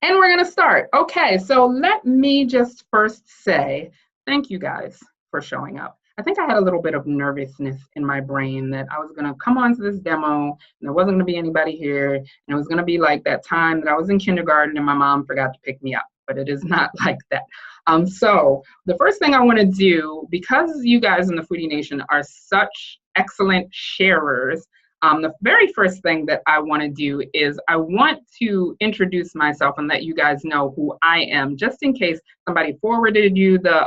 And we're going to start. Okay, so let me just first say thank you guys for showing up. I think I had a little bit of nervousness in my brain that I was going to come on to this demo and there wasn't going to be anybody here. And it was going to be like that time that I was in kindergarten and my mom forgot to pick me up, but it is not like that. So the first thing I want to do, because you guys in the Foodie Nation are such excellent sharers, the very first thing that I want to do is I want to introduce myself and let you guys know who I am, just in case somebody forwarded you the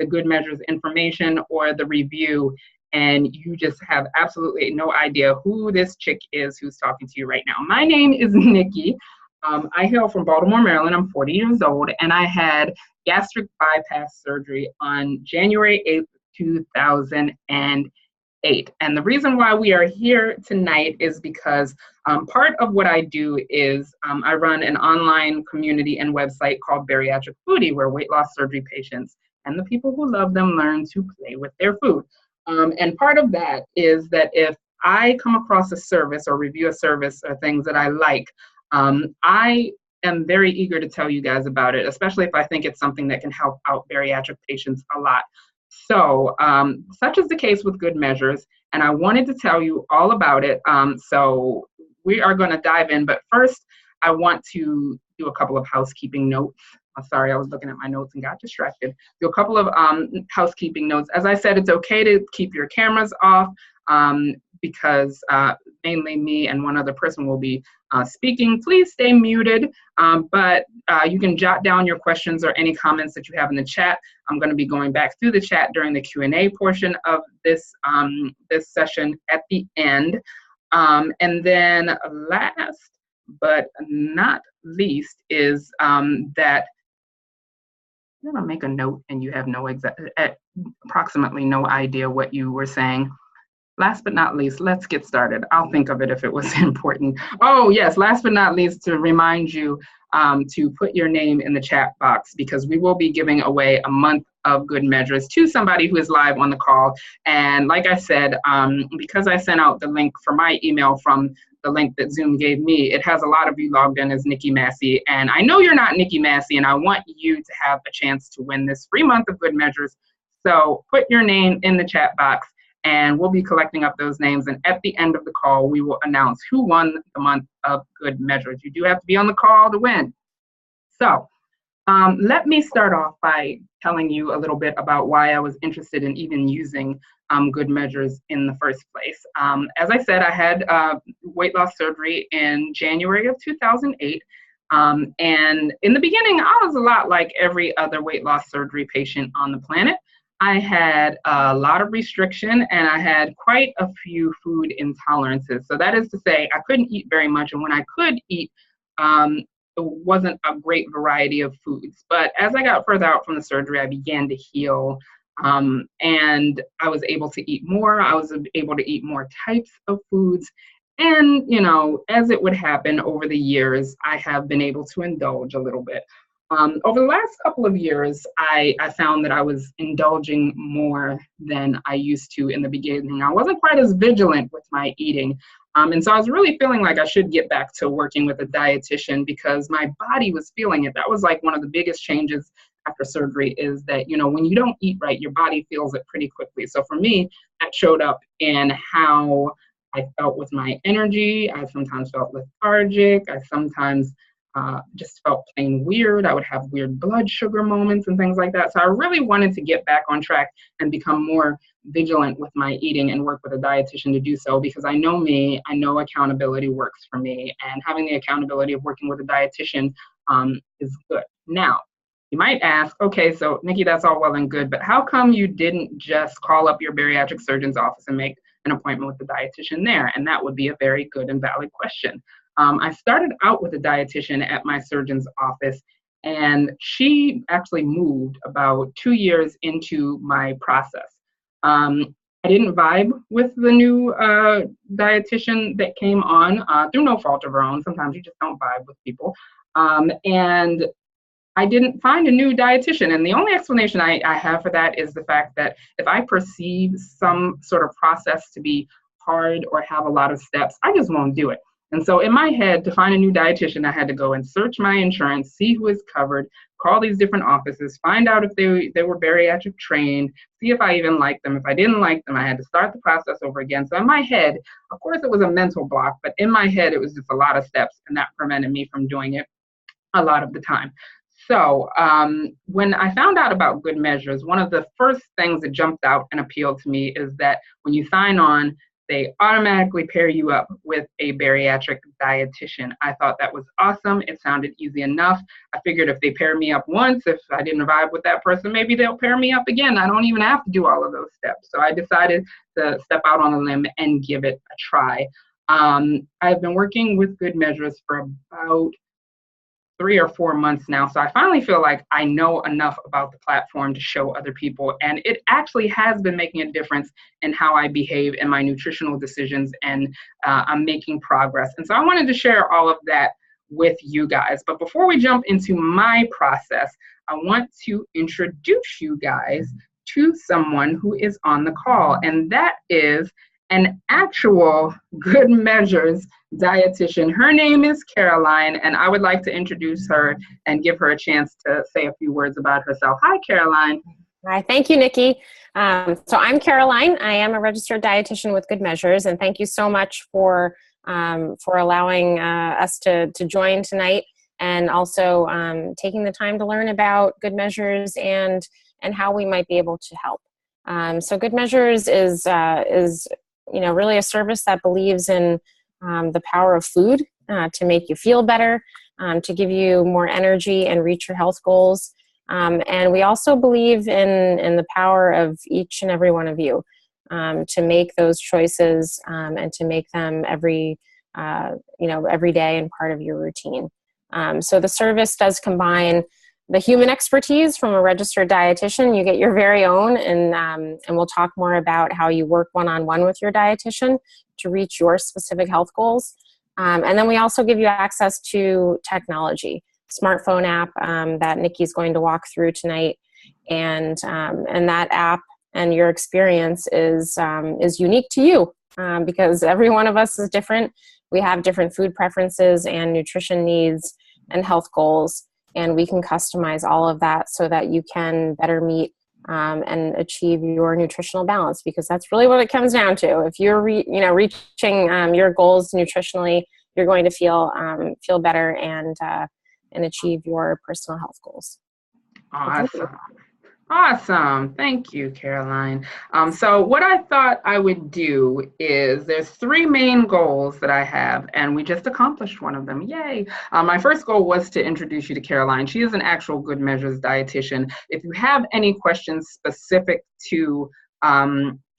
Good Measures information or the review, and you just have absolutely no idea who this chick is who's talking to you right now. My name is Nikki. I hail from Baltimore, Maryland. I'm 40 years old, and I had gastric bypass surgery on January 8th, 2008. And the reason why we are here tonight is because part of what I do is I run an online community and website called Bariatric Foodie, where weight loss surgery patients and the people who love them learn to play with their food. And part of that is that if I come across a service or review a service or things that I like, I am very eager to tell you guys about it, especially if I think it's something that can help out bariatric patients a lot. So such is the case with Good Measures, and I wanted to tell you all about it. So we are going to dive in, but first I want to do a couple of housekeeping notes. Sorry, I was looking at my notes and got distracted. Do a couple of housekeeping notes. As I said, it's okay to keep your cameras off because mainly me and one other person will be speaking. Please stay muted, but you can jot down your questions or any comments that you have in the chat. I'm going to be going back through the chat during the Q&A portion of this, this session at the end. And then last but not least is that I'm going to make a note and you have no approximately no idea what you were saying. Last but not least, let's get started. I'll think of it if it was important. Oh yes, last but not least, to remind you to put your name in the chat box, because we will be giving away a month of Good Measures to somebody who is live on the call. And like I said, because I sent out the link for my email from the link that Zoom gave me, it has a lot of you logged in as Nikki Massey. And I know you're not Nikki Massey, and I want you to have a chance to win this free month of Good Measures. So put your name in the chat box, and we'll be collecting up those names. And at the end of the call, we will announce who won the month of Good Measures. You do have to be on the call to win. So let me start off by telling you a little bit about why I was interested in even using Good Measures in the first place. As I said, I had weight loss surgery in January of 2008. And in the beginning, I was a lot like every other weight loss surgery patient on the planet. I had a lot of restriction and I had quite a few food intolerances. So that is to say, I couldn't eat very much. And when I could eat, it wasn't a great variety of foods. But as I got further out from the surgery, I began to heal. And I was able to eat more. I was able to eat more types of foods. And, you know, as it would happen over the years, I have been able to indulge a little bit. Over the last couple of years, I found that I was indulging more than I used to in the beginning. I wasn't quite as vigilant with my eating. And so I was really feeling like I should get back to working with a dietitian because my body was feeling it. That was like one of the biggest changes after surgery, is that, you know, when you don't eat right, your body feels it pretty quickly. So for me, that showed up in how I felt with my energy. I sometimes felt lethargic. I sometimes just felt plain weird. I would have weird blood sugar moments and things like that. So I really wanted to get back on track and become more vigilant with my eating and work with a dietitian to do so, because I know me, I know accountability works for me, and having the accountability of working with a dietitian is good. Now, you might ask, okay, so Nikki, that's all well and good, but how come you didn't just call up your bariatric surgeon's office and make an appointment with the dietitian there? And that would be a very good and valid question. I started out with a dietitian at my surgeon's office, and she actually moved about 2 years into my process. I didn't vibe with the new dietitian that came on through no fault of her own. Sometimes you just don't vibe with people. And I didn't find a new dietitian. And the only explanation I have for that is the fact that if I perceive some sort of process to be hard or have a lot of steps, I just won't do it. And so in my head, to find a new dietitian, I had to go and search my insurance, see who is covered, call these different offices, find out if they were bariatric trained, see if I even liked them. If I didn't like them, I had to start the process over again. So in my head, of course, it was a mental block, but in my head, it was just a lot of steps, and that prevented me from doing it a lot of the time. So when I found out about Good Measures, one of the first things that jumped out and appealed to me is that when you sign on, they automatically pair you up with a bariatric dietitian. I thought that was awesome. It sounded easy enough. I figured if they pair me up once, if I didn't vibe with that person, maybe they'll pair me up again. I don't even have to do all of those steps. So I decided to step out on a limb and give it a try. I've been working with Good Measures for about 3 or 4 months now. So I finally feel like I know enough about the platform to show other people. And it actually has been making a difference in how I behave in my nutritional decisions, and I'm making progress. And so I wanted to share all of that with you guys. But before we jump into my process, I want to introduce you guys to someone who is on the call, and that is an actual Good Measures dietitian. Her name is Caroline, and I would like to introduce her and give her a chance to say a few words about herself. Hi, Caroline. Hi, thank you, Nikki. So I'm Caroline. I am a registered dietitian with Good Measures, and thank you so much for allowing us to join tonight, and also taking the time to learn about Good Measures and how we might be able to help. So Good Measures is really a service that believes in the power of food to make you feel better, to give you more energy and reach your health goals. And we also believe in the power of each and every one of you to make those choices and to make them every day and part of your routine. So the service does combine the human expertise from a registered dietitian. You get your very own, and we'll talk more about how you work one-on-one with your dietitian to reach your specific health goals. And then we also give you access to technology, smartphone app that Nikki's going to walk through tonight, and that app and your experience is unique to you because every one of us is different. We have different food preferences and nutrition needs and health goals. And we can customize all of that so that you can better meet and achieve your nutritional balance, because that's really what it comes down to. If you're reaching your goals nutritionally, you're going to feel better and achieve your personal health goals. Awesome. Awesome. Thank you, Caroline. So what I thought I would do is there's 3 main goals that I have, and we just accomplished one of them. Yay. My first goal was to introduce you to Caroline. She is an actual Good Measures dietitian. If you have any questions specific to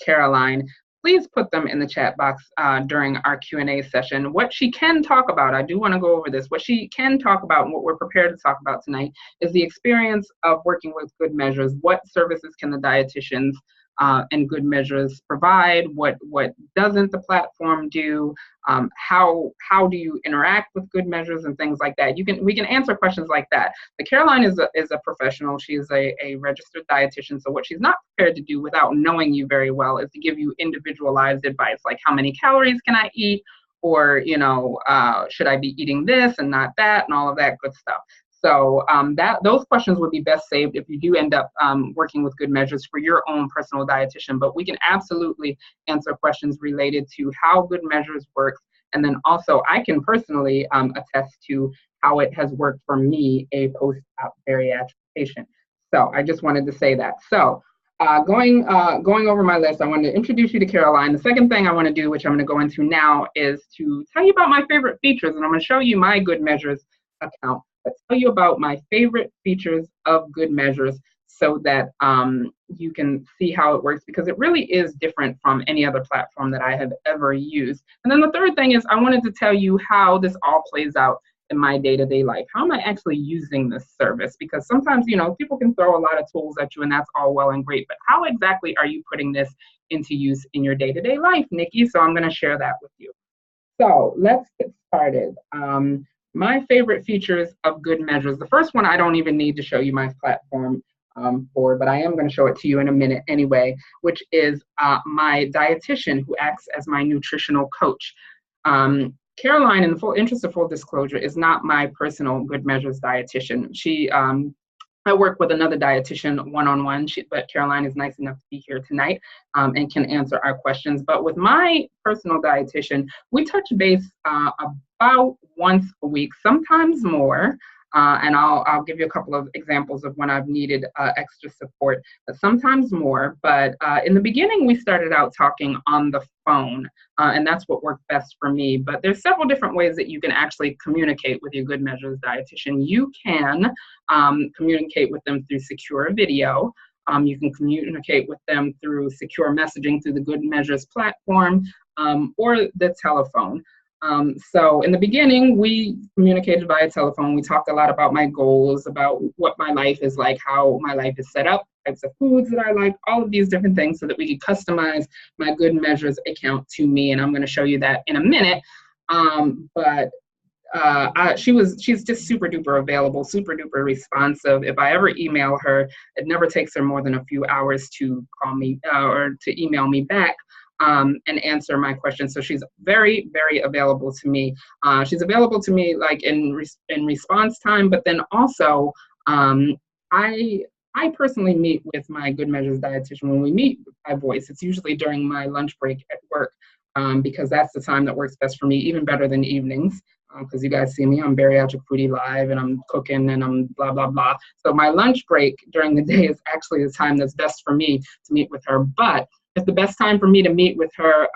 Caroline, please put them in the chat box during our Q&A session. What she can talk about, I do want to go over this, what she can talk about and what we're prepared to talk about tonight is the experience of working with Good Measures. What services can the dietitians and Good Measures provide? What doesn't the platform do? How do you interact with Good Measures and things like that? We can answer questions like that. But Caroline is a professional. She is a registered dietitian. So what she's not prepared to do without knowing you very well is to give you individualized advice, like how many calories can I eat, or should I be eating this and not that, and all of that good stuff. So those questions would be best saved if you do end up working with Good Measures for your own personal dietitian. But we can absolutely answer questions related to how Good Measures works. And then also I can personally attest to how it has worked for me, a post-op bariatric patient. So I just wanted to say that. So going over my list, I wanted to introduce you to Caroline. The second thing I want to do, which I'm going to go into now, is to tell you about my favorite features. And I'm going to show you my Good Measures account. Let's tell you about my favorite features of Good Measures so that you can see how it works, because it really is different from any other platform that I have ever used. And then the third thing is I wanted to tell you how this all plays out in my day-to-day life. How am I actually using this service? Because sometimes, people can throw a lot of tools at you and that's all well and great, but how exactly are you putting this into use in your day-to-day life, Nikki? So I'm going to share that with you. So let's get started. My favorite features of Good Measures. The first one I don't even need to show you my platform for, but I am going to show it to you in a minute anyway, which is my dietitian who acts as my nutritional coach. Caroline, in the full interest of full disclosure, is not my personal Good Measures dietitian. I work with another dietitian one-on-one, but Caroline is nice enough to be here tonight and can answer our questions. But with my personal dietitian, we touch base about once a week, sometimes more. And I'll give you a couple of examples of when I've needed extra support, but sometimes more. But in the beginning, we started out talking on the phone, and that's what worked best for me. But there's several different ways that you can actually communicate with your Good Measures dietitian. You can communicate with them through secure video. You can communicate with them through secure messaging through the Good Measures platform or the telephone. So in the beginning, we communicated via telephone. We talked a lot about my goals, about what my life is like, how my life is set up, types of foods that I like, all of these different things so that we could customize my Good Measures account to me. And I'm going to show you that in a minute. She's just super duper available, super duper responsive. If I ever email her, it never takes her more than a few hours to call me or to email me back. And answer my questions. So she's very, very available to me. She's available to me like in response time, but then also I personally meet with my Good Measures dietitian when we meet by voice. It's usually during my lunch break at work because that's the time that works best for me, even better than evenings. Because you guys see me, I'm Bariatric Foodie live and I'm cooking and I'm blah, blah, blah. So my lunch break during the day is actually the time that's best for me to meet with her. But if the best time for me to meet with her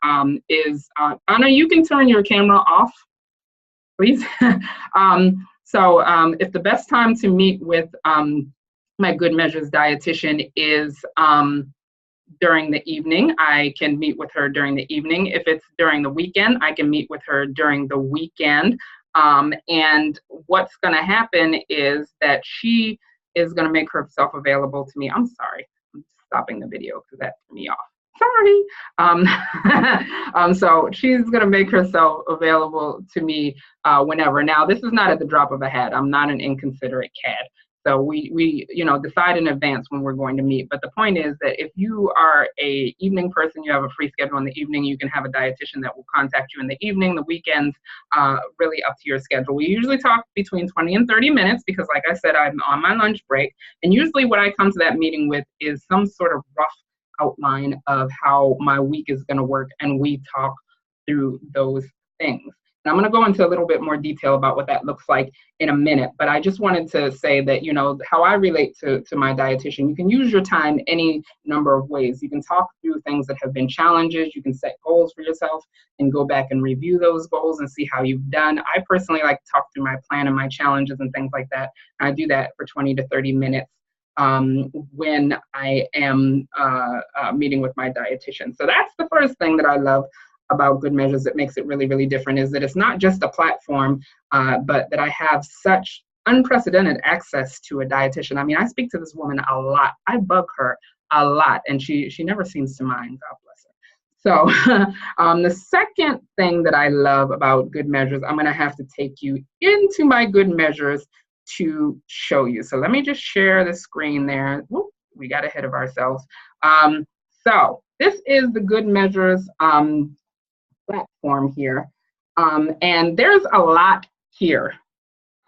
is, Anna, you can turn your camera off, please. If the best time to meet with my Good Measures dietitian is during the evening, I can meet with her during the evening. If it's during the weekend, I can meet with her during the weekend. And what's going to happen is that she is going to make herself available to me. I'm sorry, I'm stopping the video because that threw me off. Sorry. So she's going to make herself available to me whenever. Now, this is not at the drop of a hat. I'm not an inconsiderate cad. So we decide in advance when we're going to meet. But the point is that if you are a evening person, you have a free schedule in the evening, you can have a dietitian that will contact you in the evening, the weekends, really up to your schedule. We usually talk between 20 and 30 minutes because, like I said, I'm on my lunch break. And usually what I come to that meeting with is some sort of rough outline of how my week is going to work, and we talk through those things. And I'm going to go into a little bit more detail about what that looks like in a minute, but I just wanted to say that, how I relate to my dietitian, you can use your time any number of ways. You can talk through things that have been challenges. You can set goals for yourself and go back and review those goals and see how you've done. I personally like to talk through my plan and my challenges and things like that. I do that for 20 to 30 minutes. When I am meeting with my dietitian. So that's the first thing that I love about Good Measures that makes it really, really different, is that it's not just a platform, but that I have such unprecedented access to a dietitian. I mean, I speak to this woman a lot. I bug her a lot, and she never seems to mind. God bless her. So the second thing that I love about Good Measures, I'm going to have to take you into my Good Measures to show you. So let me just share the screen there. Whoop, we got ahead of ourselves. So this is the Good Measures platform here. And there's a lot here.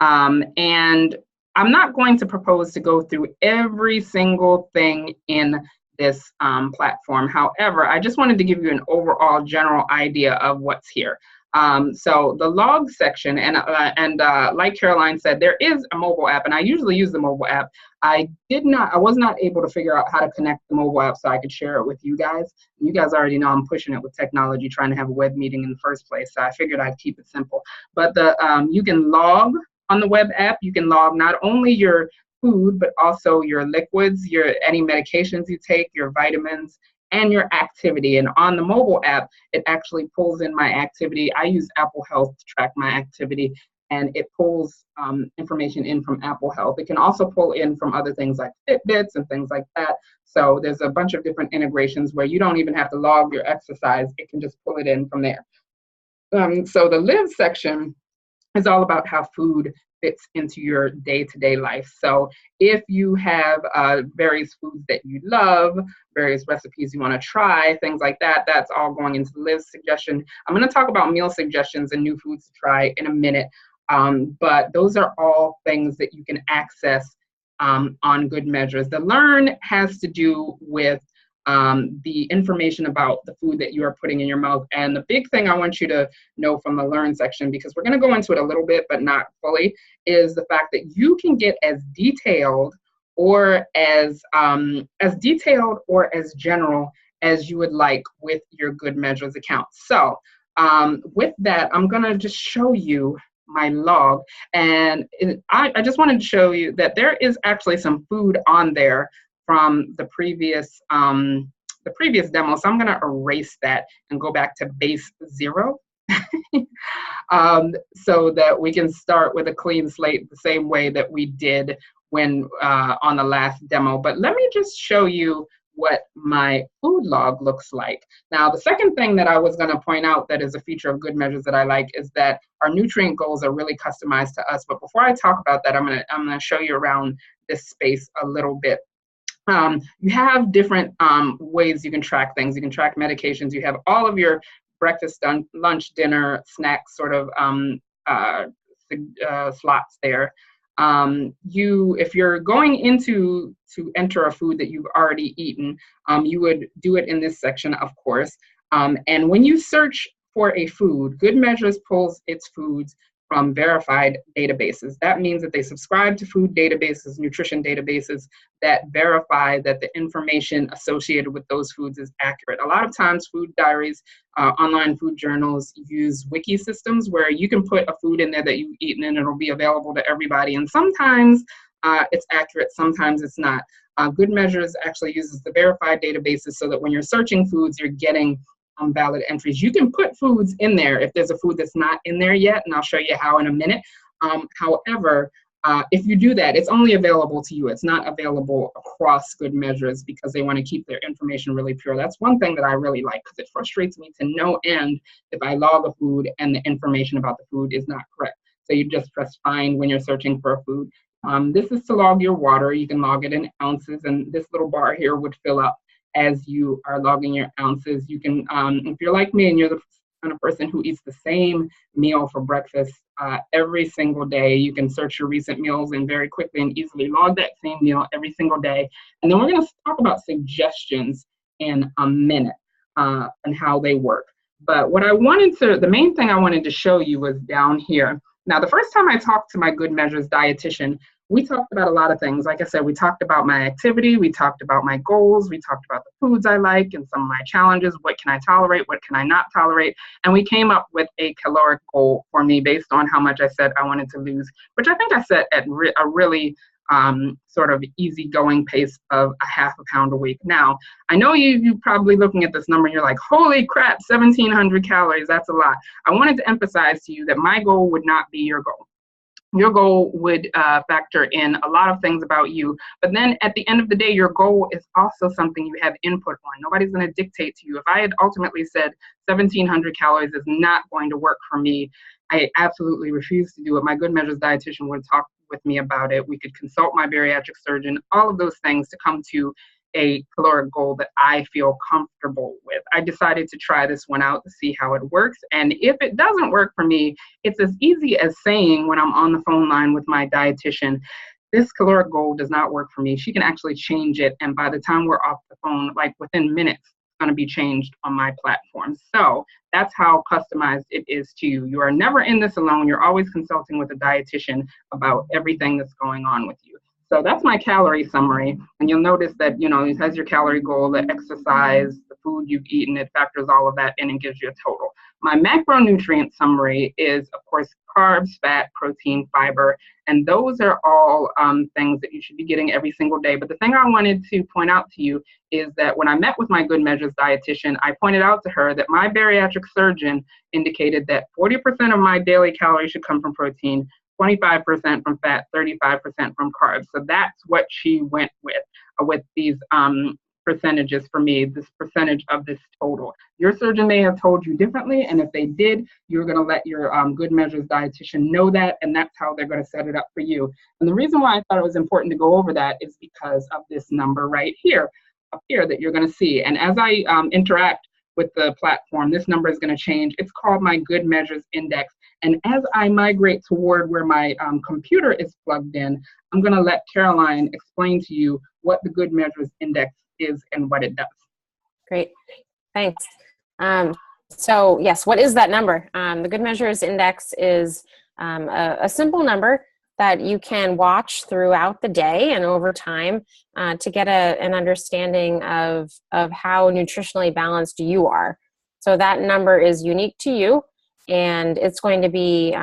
And I'm not going to propose to go through every single thing in this platform. However, I just wanted to give you an overall general idea of what's here. So the log section, and like Caroline said, there is a mobile app, and I usually use the mobile app. I was not able to figure out how to connect the mobile app so I could share it with you guys. You guys already know I'm pushing it with technology, trying to have a web meeting in the first place. So I figured I'd keep it simple. But you can log on the web app. You can log not only your food, but also your liquids, any medications you take, your vitamins, and your activity. And on the mobile app, it actually pulls in my activity. I use Apple Health to track my activity, and it pulls information in from Apple Health. It can also pull in from other things like Fitbits and things like that. So there's a bunch of different integrations where you don't even have to log your exercise. It can just pull it in from there. So the live section is all about how food fits into your day-to-day life. So if you have various foods that you love, various recipes you want to try, things like that, that's all going into Liv's suggestion. I'm going to talk about meal suggestions and new foods to try in a minute, but those are all things that you can access on Good Measures. The Learn has to do with the information about the food that you are putting in your mouth. And the big thing I want you to know from the Learn section, because we're going to go into it a little bit, but not fully, is the fact that you can get as detailed or as general as you would like with your Good Measures account. So with that, I'm going to just show you my log. And I just wanted to show you that there is actually some food on there from the previous demo. So I'm going to erase that and go back to base 0 so that we can start with a clean slate the same way that we did when on the last demo. But let me just show you what my food log looks like. Now, the second thing that I was going to point out that is a feature of Good Measures that I like is that our nutrient goals are really customized to us. But before I talk about that, I'm going to show you around this space a little bit. You have different ways you can track things. You can track medications. You have all of your breakfast, lunch, dinner, snacks sort of slots there. If you're going to enter a food that you've already eaten, you would do it in this section, of course. And when you search for a food, Good Measures pulls its foods from verified databases. That means that they subscribe to food databases, nutrition databases that verify that the information associated with those foods is accurate. A lot of times food diaries, online food journals use wiki systems where you can put a food in there that you've eaten and it'll be available to everybody. And sometimes it's accurate, sometimes it's not. Good Measures actually uses the verified databases so that when you're searching foods, you're getting valid entries. You can put foods in there if there's a food that's not in there yet, and I'll show you how in a minute. However, if you do that, it's only available to you. It's not available across Good Measures because they want to keep their information really pure. That's one thing that I really like because it frustrates me to no end if I log a food and the information about the food is not correct. So you just press find when you're searching for a food. This is to log your water. You can log it in ounces, and this little bar here would fill up as you are logging your ounces. You can, if you're like me and you're the kind of person who eats the same meal for breakfast every single day, you can search your recent meals and very quickly and easily log that same meal every single day. And then we're going to talk about suggestions in a minute and how they work. But what the main thing I wanted to show you was down here. Now, the first time I talked to my Good Measures dietitian, we talked about a lot of things. Like I said, we talked about my activity, we talked about my goals, we talked about the foods I like and some of my challenges, what can I tolerate, what can I not tolerate, and we came up with a caloric goal for me based on how much I said I wanted to lose, which I think I set at a really sort of easygoing pace of a half a pound a week. Now, I know you're probably looking at this number and you're like, holy crap, 1,700 calories, that's a lot. I wanted to emphasize to you that my goal would not be your goal. Your goal would factor in a lot of things about you, but then at the end of the day, your goal is also something you have input on. Nobody's going to dictate to you. If I had ultimately said 1,700 calories is not going to work for me, I absolutely refuse to do it. My Good Measures dietitian would talk with me about it. We could consult my bariatric surgeon, all of those things to come to a caloric goal that I feel comfortable with. I decided to try this one out to see how it works. And if it doesn't work for me, it's as easy as saying when I'm on the phone line with my dietitian, this caloric goal does not work for me. She can actually change it. And by the time we're off the phone, like within minutes, it's going to be changed on my platform. So that's how customized it is to you. You are never in this alone. You're always consulting with a dietitian about everything that's going on with you. So that's my calorie summary. And you'll notice that, it has your calorie goal, the exercise, the food you've eaten, it factors all of that in and gives you a total. My macronutrient summary is, of course, carbs, fat, protein, fiber, and those are all things that you should be getting every single day. But the thing I wanted to point out to you is that when I met with my Good Measures dietitian, I pointed out to her that my bariatric surgeon indicated that 40% of my daily calories should come from protein, 25% from fat, 35% from carbs. So that's what she went with these percentage is for me, this percentage of this total. Your surgeon may have told you differently, and if they did, you're going to let your Good Measures dietitian know that, and that's how they're going to set it up for you. And the reason why I thought it was important to go over that is because of this number right here, up here, that you're going to see. And as I interact with the platform, this number is going to change. It's called my Good Measures Index. And as I migrate toward where my computer is plugged in, I'm going to let Caroline explain to you what the Good Measures Index is and what it does. Great, thanks. So yes, what is that number? The Good Measures Index is a simple number that you can watch throughout the day and over time to get an understanding of how nutritionally balanced you are. So that number is unique to you, and it's going to be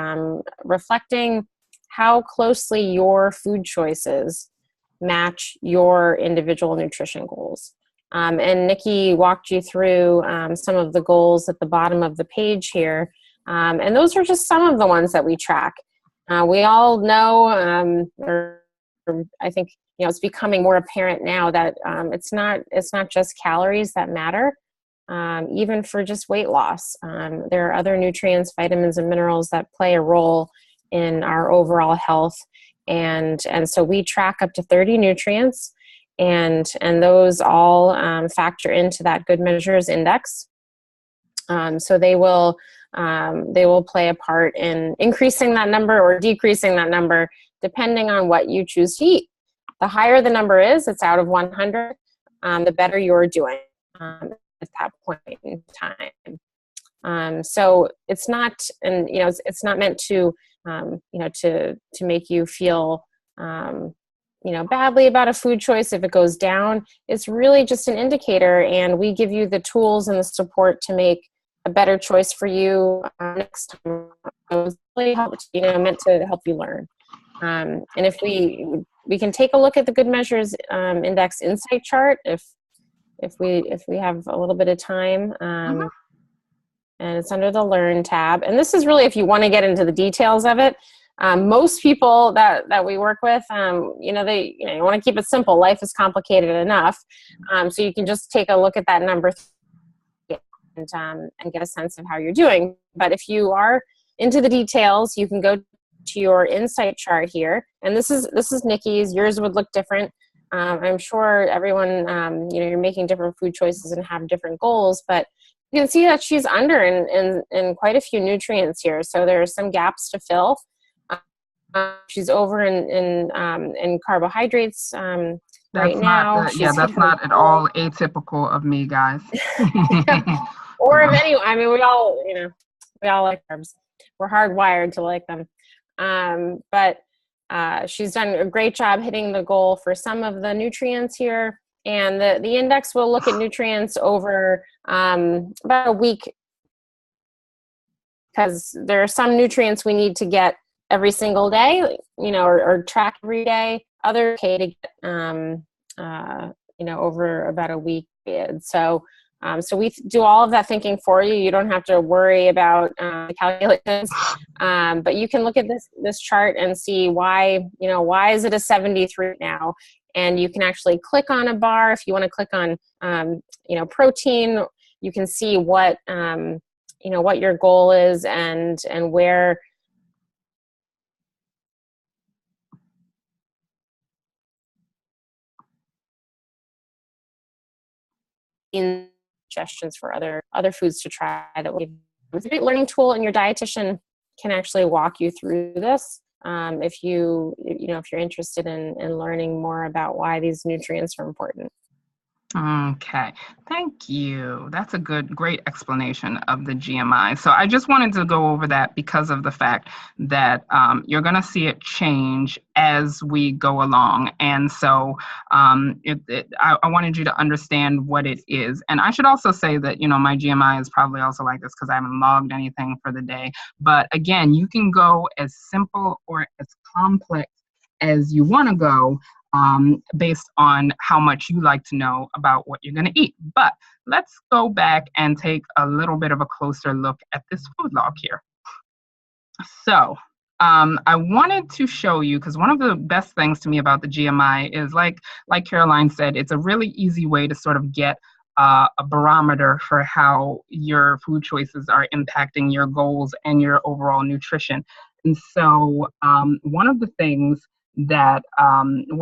reflecting how closely your food choices match your individual nutrition goals. And Nikki walked you through some of the goals at the bottom of the page here. And those are just some of the ones that we track. We all know, or I think, it's becoming more apparent now that it's not just calories that matter, even for just weight loss. There are other nutrients, vitamins, and minerals that play a role in our overall health. And so we track up to 30 nutrients, and those all factor into that Good Measures Index. So they will play a part in increasing that number or decreasing that number, depending on what you choose to eat. The higher the number is, it's out of 100, the better you're doing at that point in time. So it's not, and it's not meant to, to make you feel, badly about a food choice if it goes down. It's really just an indicator, and we give you the tools and the support to make a better choice for you next time. It's really meant to help you learn. And if we can take a look at the Good Measures Index Insight chart if we have a little bit of time. And it's under the Learn tab. And this is really if you want to get into the details of it. Most people that we work with, you want to keep it simple. Life is complicated enough. So you can just take a look at that number and get a sense of how you're doing. But if you are into the details, you can go to your insight chart here. And this is Nikki's. Yours would look different. I'm sure everyone, you're making different food choices and have different goals, but you can see that she's under in quite a few nutrients here. So there are some gaps to fill. She's over in carbohydrates right now. That's not at all atypical of me, guys. Or of anyone. I mean, we all like carbs. We're hardwired to like them. But she's done a great job hitting the goal for some of the nutrients here. And the index will look at nutrients over about a week, because there are some nutrients we need to get every single day, or track every day. Other okay to get, over about a week. So we do all of that thinking for you. You don't have to worry about the calculations, but you can look at this chart and see why is it a 73 now? And you can actually click on a bar. If you want to click on, protein, you can see what your goal is and where in suggestions for other foods to try that will give you a great learning tool, and your dietitian can actually walk you through this. If you're interested in learning more about why these nutrients are important. Okay, thank you. That's a great explanation of the GMI. So I just wanted to go over that because of the fact that you're going to see it change as we go along. And so I wanted you to understand what it is. And I should also say that, my GMI is probably also like this because I haven't logged anything for the day. But again, you can go as simple or as complex as you want to go, based on how much you like to know about what you're going to eat. But let's go back and take a little bit of a closer look at this food log here. So I wanted to show you, because one of the best things to me about the GMI is, like Caroline said, it's a really easy way to sort of get a barometer for how your food choices are impacting your goals and your overall nutrition. And so one of the things that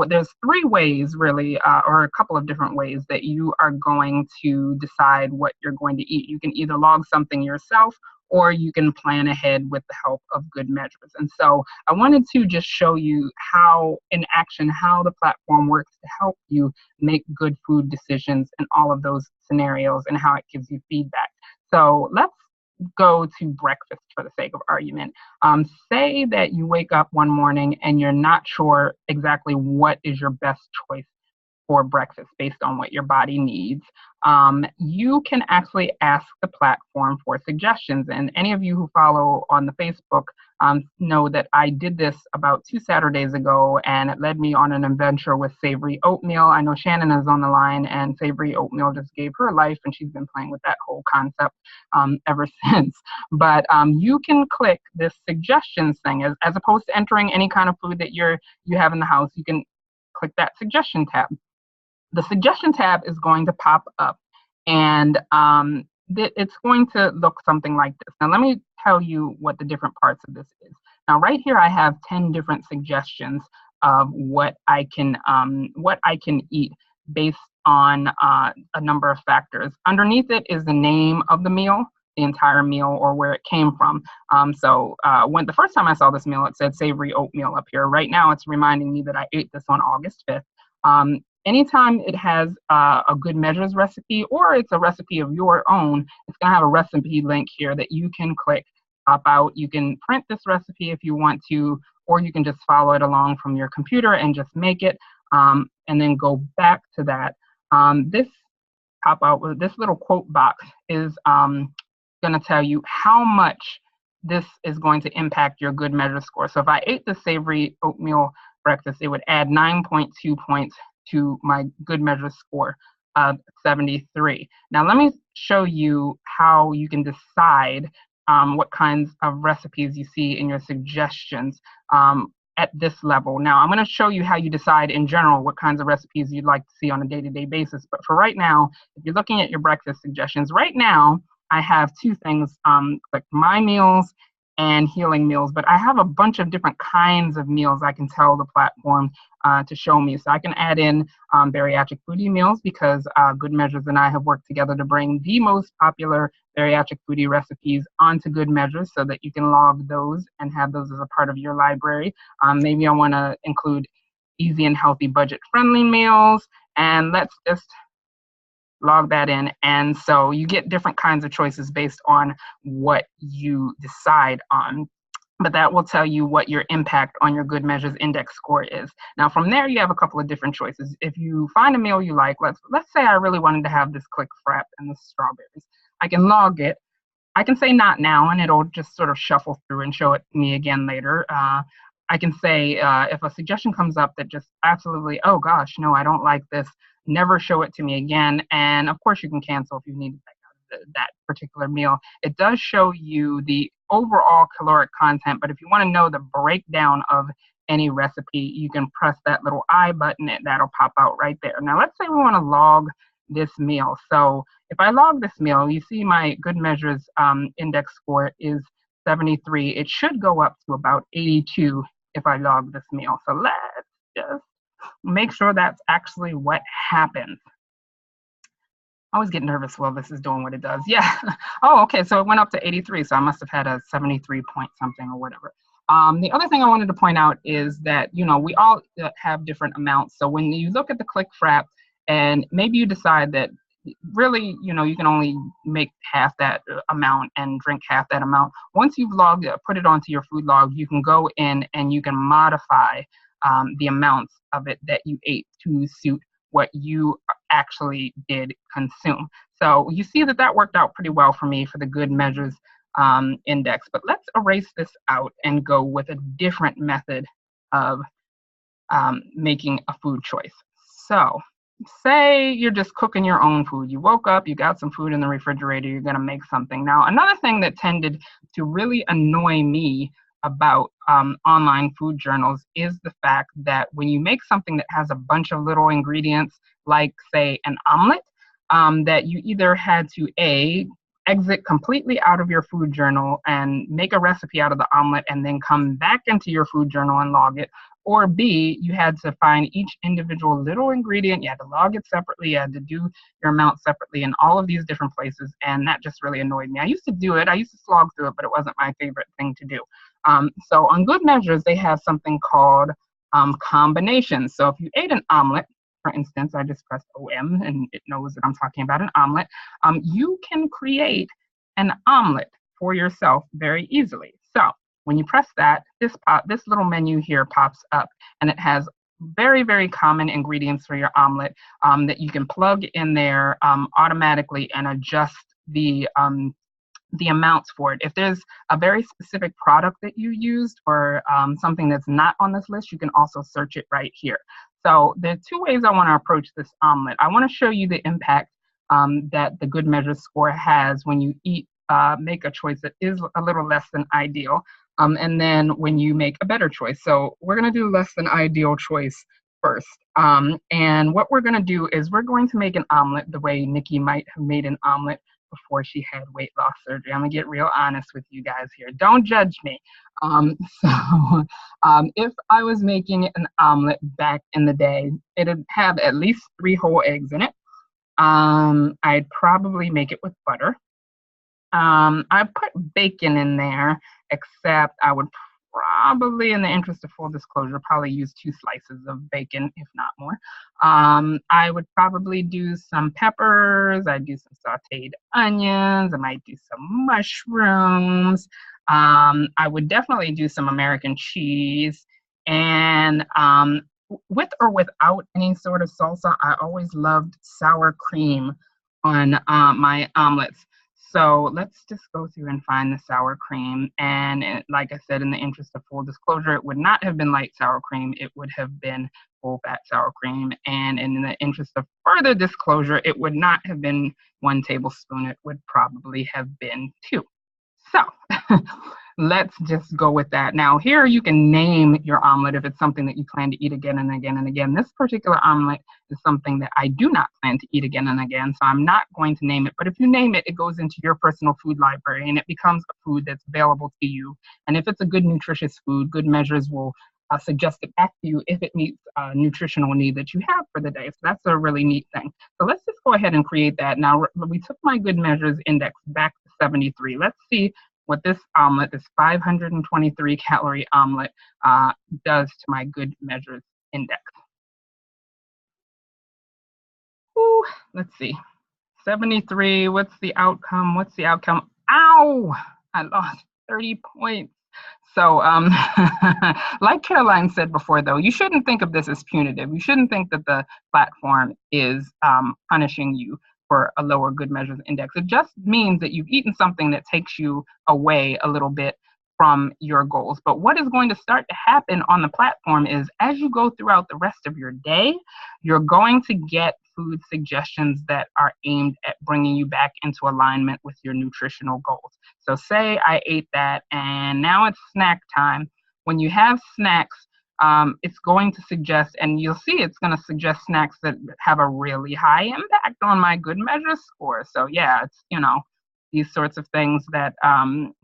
there's three ways really, or a couple of different ways that you are going to decide what you're going to eat. You can either log something yourself, or you can plan ahead with the help of Good Measures. And so I wanted to just show you how, in action, how the platform works to help you make good food decisions in all of those scenarios and how it gives you feedback. So let's go to breakfast for the sake of argument. Say that you wake up one morning and you're not sure exactly what is your best choice for breakfast based on what your body needs. You can actually ask the platform for suggestions. And any of you who follow on the Facebook know that I did this about 2 Saturdays ago, and it led me on an adventure with savory oatmeal. I know Shannon is on the line, and savory oatmeal just gave her life, and she's been playing with that whole concept ever since. But you can click this suggestions thing, as opposed to entering any kind of food that you have in the house. You can click that suggestion tab. The suggestion tab is going to pop up, and it's going to look something like this. Now, let me tell you what the different parts of this is. Now, right here, I have 10 different suggestions of what I can eat based on a number of factors. Underneath it is the name of the meal, the entire meal, or where it came from. When the first time I saw this meal, it said savory oatmeal up here. Right now, it's reminding me that I ate this on August 5th. Anytime it has a Good Measures recipe, or it's a recipe of your own, it's going to have a recipe link here that you can click, pop out. You can print this recipe if you want to, or you can just follow it along from your computer and just make it, and then go back to that. This little quote box is going to tell you how much this is going to impact your Good Measure score. So if I ate the savory oatmeal breakfast, it would add 9.2 points to my Good Measure score of 73. Now, let me show you how you can decide what kinds of recipes you see in your suggestions at this level. Now, I'm going to show you how you decide in general what kinds of recipes you'd like to see on a day-to-day basis. But for right now, if you're looking at your breakfast suggestions, right now, I have two things, like My Meals and Healing Meals, but I have a bunch of different kinds of meals I can tell the platform to show me. So I can add in Bariatric Foodie meals, because Good Measures and I have worked together to bring the most popular Bariatric Foodie recipes onto Good Measures so that you can log those and have those as a part of your library. Maybe I want to include easy and healthy budget-friendly meals, and let's just log that in. And so you get different kinds of choices based on what you decide on. But that will tell you what your impact on your Good Measures index score is. Now, from there, you have a couple of different choices. If you find a meal you like, let's say I really wanted to have this click frap and the strawberries. I can log it. I can say not now, and it'll just sort of shuffle through and show it to me again later. I can say if a suggestion comes up that just absolutely, oh gosh, no, I don't like this, never show it to me again. And of course, you can cancel if you need that particular meal. It does show you the overall caloric content, but if you want to know the breakdown of any recipe, you can press that little I button and that'll pop out right there. Now, let's say we want to log this meal. So if I log this meal, you see my Good Measures index score is 73. It should go up to about 82 if I log this meal. So let's just make sure that's actually what happens. I always get nervous while this is doing what it does. Yeah. Oh, okay. So it went up to 83. So I must have had a 73 point something or whatever. The other thing I wanted to point out is that, we all have different amounts. So when you look at the click frap and maybe you decide that really, you can only make half that amount and drink half that amount. Once you've put it onto your food log, you can go in and you can modify the amounts of it that you ate to suit what you actually did consume. So you see that worked out pretty well for me for the Good Measures index. But let's erase this out and go with a different method of making a food choice. So say you're just cooking your own food. You woke up, you got some food in the refrigerator, you're going to make something. Now, another thing that tended to really annoy me about online food journals is the fact that when you make something that has a bunch of little ingredients, like say an omelet, that you either had to exit completely out of your food journal and make a recipe out of the omelet and then come back into your food journal and log it, or B, you had to find each individual little ingredient, you had to log it separately, you had to do your amount separately in all of these different places, and that just really annoyed me. I used to do it, I used to slog through it, but it wasn't my favorite thing to do. So on Good Measures, they have something called combinations. So if you ate an omelet, for instance, I just pressed OM and it knows that I'm talking about an omelet, you can create an omelet for yourself very easily. So when you press that, this little menu here pops up, and it has very, very common ingredients for your omelet that you can plug in there automatically and adjust the amounts for it. If there's a very specific product that you used or something that's not on this list, you can also search it right here. So there are two ways I want to approach this omelet. I want to show you the impact that the Good Measures score has when you make a choice that is a little less than ideal, and then when you make a better choice. So we're going to do less than ideal choice first. And what we're going to do is we're going to make an omelet the way Nikki might have made an omelet before she had weight loss surgery. I'm gonna get real honest with you guys here. Don't judge me. If I was making an omelet back in the day, it'd have at least 3 whole eggs in it. I'd probably make it with butter. I put bacon in there, except I would probably, in the interest of full disclosure, probably use 2 slices of bacon, if not more. I would probably do some peppers. I'd do some sauteed onions. I might do some mushrooms. I would definitely do some American cheese. And with or without any sort of salsa, I always loved sour cream on my omelets. So let's just go through and find the sour cream. And like I said, in the interest of full disclosure, it would not have been light sour cream. It would have been full fat sour cream. And in the interest of further disclosure, it would not have been 1 tablespoon. It would probably have been 2. So let's just go with that. Now here you can name your omelet if it's something that you plan to eat again and again and again. This particular omelet is something that I do not plan to eat again and again, so I'm not going to name it. But if you name it, it goes into your personal food library and it becomes a food that's available to you. And if it's a good nutritious food, Good Measures will suggest it back to you if it meets a nutritional need that you have for the day. So that's a really neat thing. So let's just go ahead and create that. Now we took my Good Measures index back to 73. Let's see what this omelet, this 523 calorie omelet, does to my Good Measures index. Ooh, let's see. 73, what's the outcome? What's the outcome? Ow! I lost 30 points. So like Caroline said before, though, you shouldn't think of this as punitive. You shouldn't think that the platform is punishing you for a lower Good Measures index. It just means that you've eaten something that takes you away a little bit from your goals. But what is going to start to happen on the platform is as you go throughout the rest of your day, you're going to get food suggestions that are aimed at bringing you back into alignment with your nutritional goals. So say I ate that and now it's snack time. When you have snacks, it's going to suggest, and you'll see it's going to suggest snacks that have a really high impact on my Good Measures score. So yeah, it's, these sorts of things that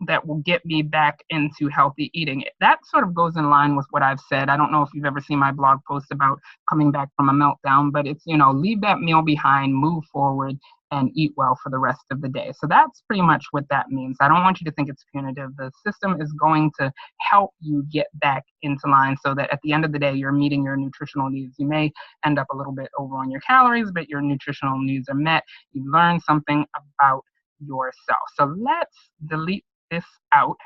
that will get me back into healthy eating. That sort of goes in line with what I've said. I don't know if you've ever seen my blog post about coming back from a meltdown, but it's, leave that meal behind, move forward, and eat well for the rest of the day. So that's pretty much what that means. I don't want you to think it's punitive. The system is going to help you get back into line so that at the end of the day, you're meeting your nutritional needs. You may end up a little bit over on your calories, but your nutritional needs are met. You learn something about yourself. So let's delete this out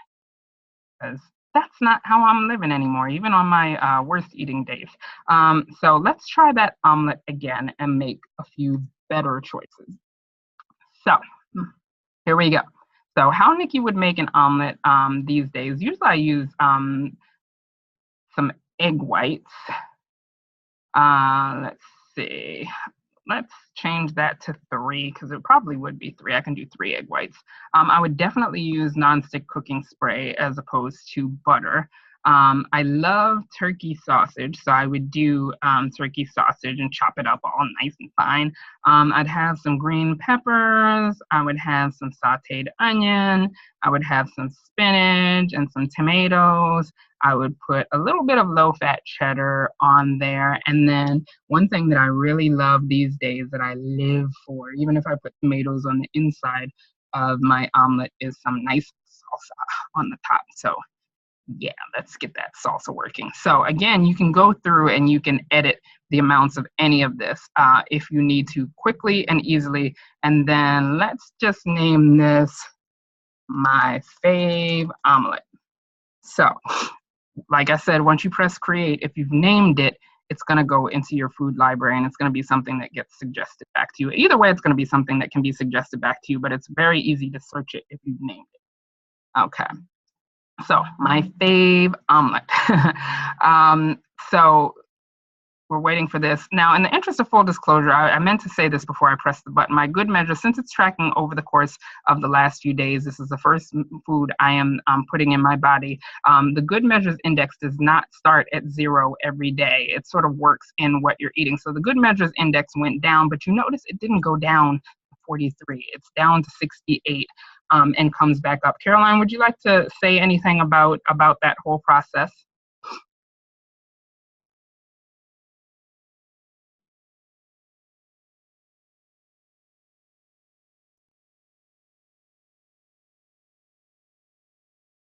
because that's not how I'm living anymore, even on my worst eating days. So let's try that omelet again and make a few better choices. So here we go. So how Nikki would make an omelet these days, usually I use some egg whites. Let's see. let's change that to 3 because it probably would be 3. I can do 3 egg whites. I would definitely use nonstick cooking spray as opposed to butter. I love turkey sausage, so I would do turkey sausage and chop it up all nice and fine. I'd have some green peppers. I would have some sauteed onion. I would have some spinach and some tomatoes. I would put a little bit of low-fat cheddar on there. And then one thing that I really love these days that I live for, even if I put tomatoes on the inside of my omelet, is some nice salsa on the top. So yeah, let's get that salsa working. So again, you can go through and you can edit the amounts of any of this if you need to quickly and easily. And then let's just name this my fave omelet. So like I said, once you press create, if you've named it, it's going to go into your food library and it's going to be something that gets suggested back to you. Either way, it's going to be something that can be suggested back to you, but it's very easy to search it if you've named it. Okay. So my fave omelet. So we're waiting for this. Now, in the interest of full disclosure, I meant to say this before I pressed the button. My Good Measure, since it's tracking over the course of the last few days, this is the first food I am putting in my body. The Good Measures index does not start at 0 every day. It sort of works in what you're eating. So the Good Measures index went down, but you notice it didn't go down to 43. It's down to 68 and comes back up. Caroline, would you like to say anything about that whole process?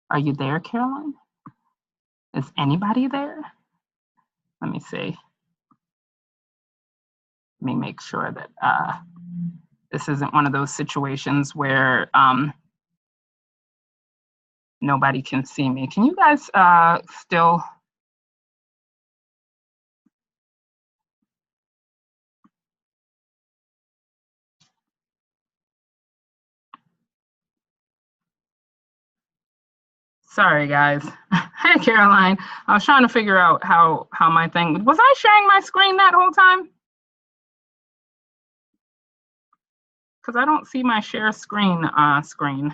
Are you there, Caroline? Is anybody there? Let me see. Let me make sure that this isn't one of those situations where nobody can see me. Can you guys still? Sorry, guys. Hey, Caroline. I was trying to figure out how my thing, was I sharing my screen that whole time? Because I don't see my share screen screen.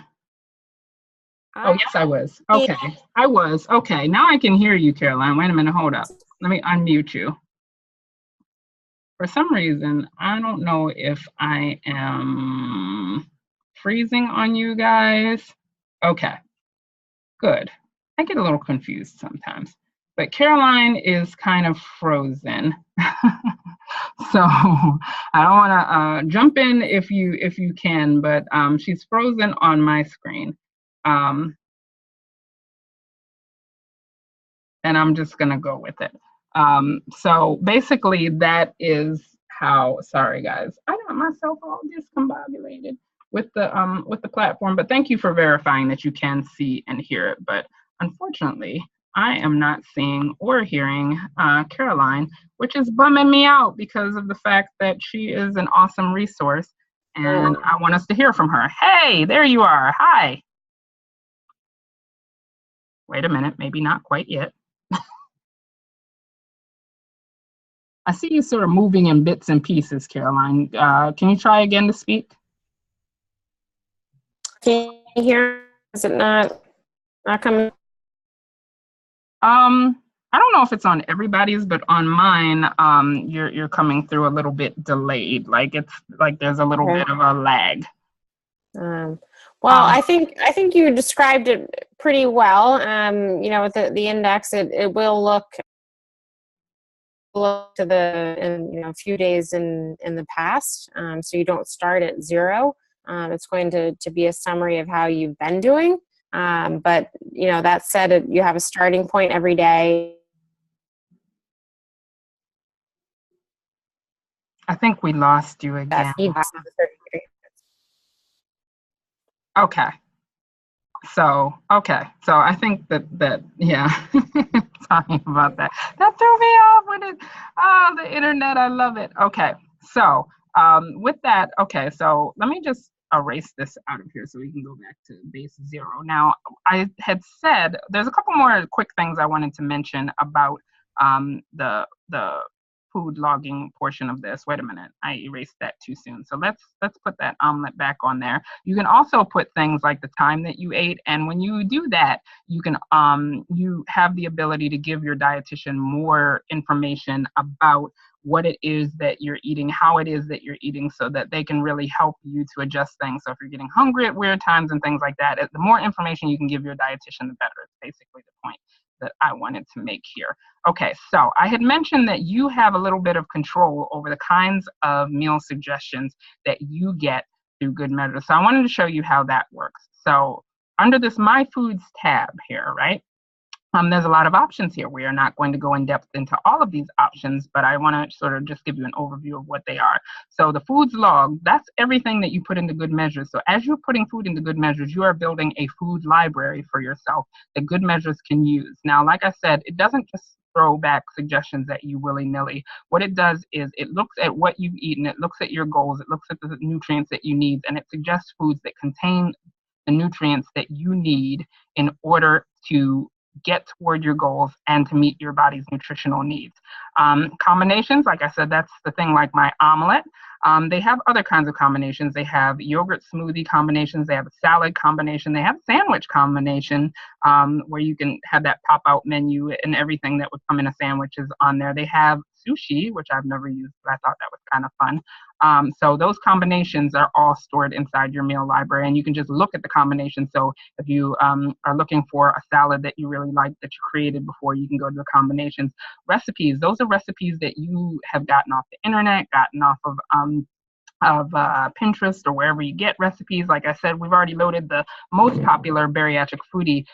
Oh, yes, I was. Okay, I was. Okay, now I can hear you, Caroline. Wait a minute, hold up. Let me unmute you. For some reason, I don't know if I am freezing on you guys. Okay, good. I get a little confused sometimes, but Caroline is kind of frozen. So I don't want to jump in if you can, but she's frozen on my screen. And I'm just going to go with it. So basically that is how, sorry guys, I got myself all discombobulated with the platform, but thank you for verifying that you can see and hear it. But unfortunately, I am not seeing or hearing Caroline, which is bumming me out because of the fact that she is an awesome resource and I want us to hear from her. Hey, there you are. Hi. Wait a minute, maybe not quite yet. I see you sort of moving in bits and pieces, Caroline. Can you try again to speak? Can you hear? Is it not coming? I don't know if it's on everybody's, but on mine, you're coming through a little bit delayed. Like it's like there's a little bit of a lag. Well, I think you described it pretty well. You know, with the index, it will look to a few days in the past, so you don't start at 0. It's going to be a summary of how you've been doing, but you know, that said, you have a starting point every day. I think we lost you again. Okay. So I think that yeah. Sorry about that. That threw me off with it. Oh, the internet, I love it. Okay, so with that, okay, so let me just erase this out of here so we can go back to base 0. Now, I had said there's a couple more quick things I wanted to mention about the food logging portion of this. Wait a minute, I erased that too soon. So let's put that omelet back on there. You can also put things like the time that you ate, and when you do that, you can you have the ability to give your dietitian more information about what it is that you're eating, how it is that you're eating, so that they can really help you to adjust things. So if you're getting hungry at weird times and things like that, the more information you can give your dietitian, the better. It's basically the point that I wanted to make here. Okay, so I had mentioned that you have a little bit of control over the kinds of meal suggestions that you get through Good Measures. So I wanted to show you how that works. So under this My Foods tab here, right? There's a lot of options here. We are not going to go in depth into all of these options, but I want to sort of just give you an overview of what they are. So the foods log, that's everything that you put into Good Measures. So as you're putting food into Good Measures, you are building a food library for yourself that Good Measures can use. Now, like I said, it doesn't just throw back suggestions at you willy-nilly. What it does is it looks at what you've eaten, it looks at your goals, it looks at the nutrients that you need, and it suggests foods that contain the nutrients that you need in order to get toward your goals and to meet your body's nutritional needs. Combinations, like I said, that's the thing like my omelet. They have other kinds of combinations. They have yogurt smoothie combinations. They have a salad combination. They have a sandwich combination where you can have that pop-out menu and everything that would come in a sandwich is on there. They have sushi, which I've never used, but I thought that was kind of fun. So those combinations are all stored inside your meal library, and you can just look at the combination. So if you are looking for a salad that you really like that you created before, you can go to the combinations. Recipes, those are recipes that you have gotten off the internet, gotten off of Pinterest or wherever you get recipes. Like I said, we've already loaded the most popular Bariatric Foodie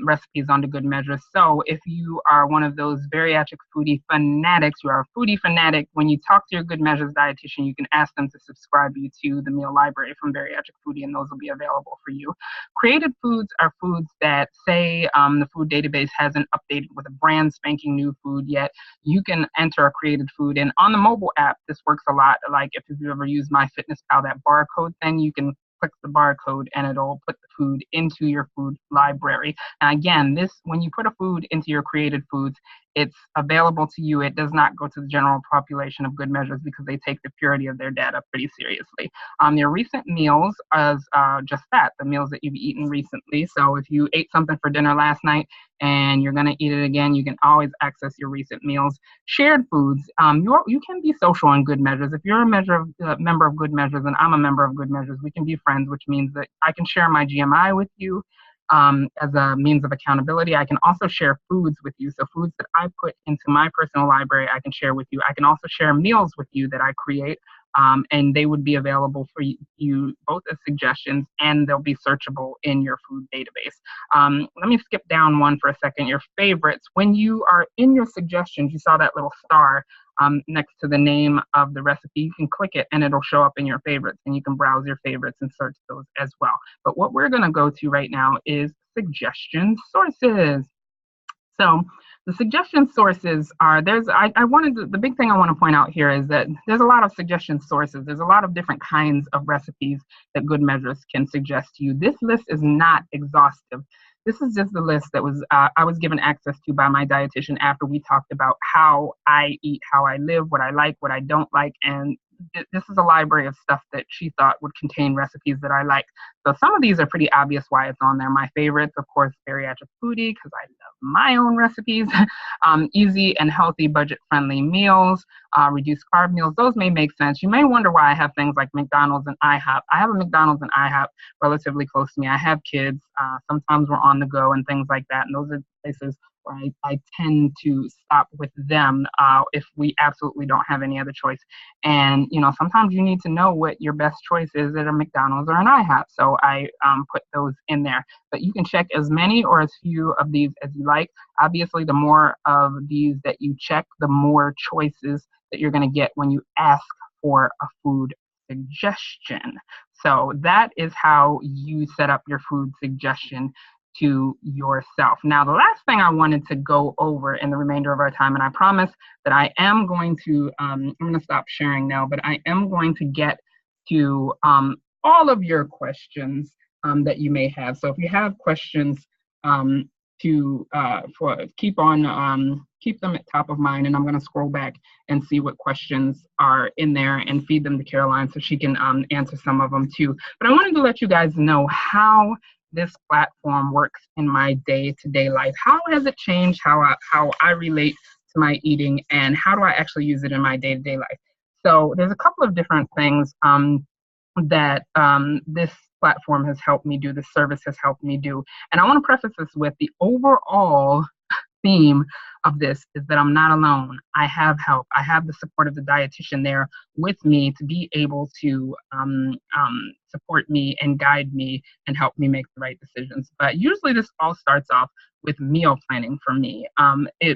recipes onto Good Measures. So if you are one of those Bariatric Foodie fanatics, you are a foodie fanatic, when you talk to your Good Measures dietitian, you can ask them to subscribe you to the meal library from Bariatric Foodie, and those will be available for you. Created foods are foods that, say the food database hasn't updated with a brand spanking new food yet, you can enter a created food. And on the mobile app, this works a lot. Like if you've ever used MyFitnessPal, that barcode thing, you can click the barcode and it'll put the food into your food library. Now again, when you put a food into your created foods, it's available to you. It does not go to the general population of Good Measures because they take the purity of their data pretty seriously. Your recent meals is just that, the meals that you've eaten recently. So if you ate something for dinner last night and you're going to eat it again, you can always access your recent meals. Shared foods, you can be social on Good Measures. If you're a member of Good Measures and I'm a member of Good Measures, we can be friends, which means that I can share my GMI with you. As a means of accountability. I can also share foods with you. So foods that I put into my personal library, I can share with you. I can also share meals with you that I create, and they would be available for you both as suggestions, and they'll be searchable in your food database. Let me skip down one for a second. Your favorites. When you are in your suggestions, you saw that little star next to the name of the recipe. You can click it and it'll show up in your favorites, and you can browse your favorites and search those as well. But what we're going to go to right now is suggestion sources. So the suggestion sources are, the big thing I want to point out here is that there's a lot of suggestion sources. There's a lot of different kinds of recipes that Good Measures can suggest to you. This list is not exhaustive. This is just the list that I was given access to by my dietitian after we talked about how I eat, how I live, what I like, what I don't like, and this is a library of stuff that she thought would contain recipes that I like. So some of these are pretty obvious why it's on there. My favorites, of course, Bariatric Foodie, because I love my own recipes. Easy and healthy, budget-friendly meals, reduced carb meals. Those may make sense. You may wonder why I have things like McDonald's and IHOP. I have a McDonald's and IHOP relatively close to me. I have kids. Sometimes we're on the go and things like that. And those are places where I tend to stop with them if we absolutely don't have any other choice. And, sometimes you need to know what your best choice is at a McDonald's or an IHOP. So I put those in there. But you can check as many or as few of these as you like. Obviously, the more of these that you check, the more choices that you're going to get when you ask for a food suggestion. So that is how you set up your food suggestion to yourself. Now, the last thing I wanted to go over in the remainder of our time, and I promise that I am going to, I'm going to stop sharing now, but I am going to get to all of your questions that you may have. So if you have questions keep on keep them at top of mind, and I'm going to scroll back and see what questions are in there and feed them to Caroline so she can answer some of them too. But I wanted to let you guys know how this platform works in my day-to-day life. How has it changed how I relate to my eating, and how do I actually use it in my day-to-day life? So there's a couple of different things that this platform has helped me do, this service has helped me do. And I want to preface this with the overall theme of this is that I'm not alone. I have help. I have the support of the dietitian there with me to be able to support me and guide me and help me make the right decisions. But usually this all starts off with meal planning for me.